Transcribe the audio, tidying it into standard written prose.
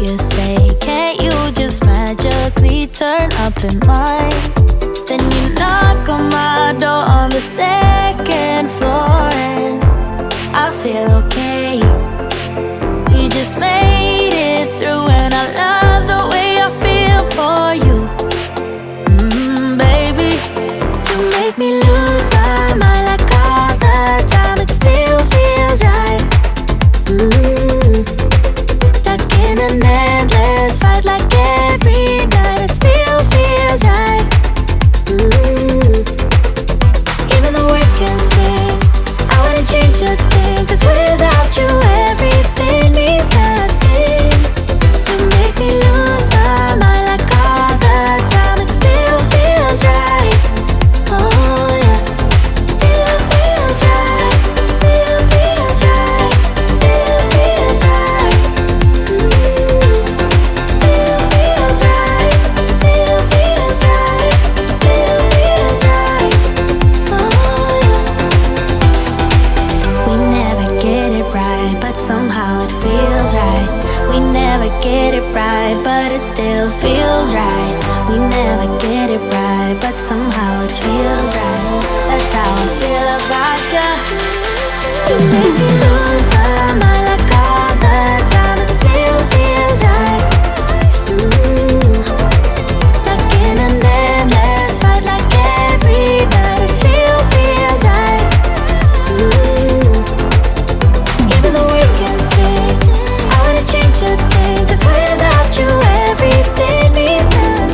you say, can't you just magically turn up in mine? Then you knock on my door on the second floor, and I feel okay. We just made it through, and I love the way I feel for you. Baby, you make me lose my mind like all the time. It still feels right. Stuck in an endless fight like every night. It still feels right. Even the words can sting. I wouldn't change a thing, 'cause without you everything means nothing. You make me lose my mind like all the time. It still feels right. Oh yeah. Still feels right. Still feels right. Still feels right. Still feels right. Still feels right. Still feels right. Oh yeah. We never get it right, but somehow it feels right. We never get it right, but it still feels right. We never get it right, but somehow it feels right. That's how I feel about you. You make me lose my mind like all the time. It still feels right. Stuck in an endless fight like every night. It still feels right. Even the words can sting. I wouldn't change a thing, 'cause without you everything means nothing.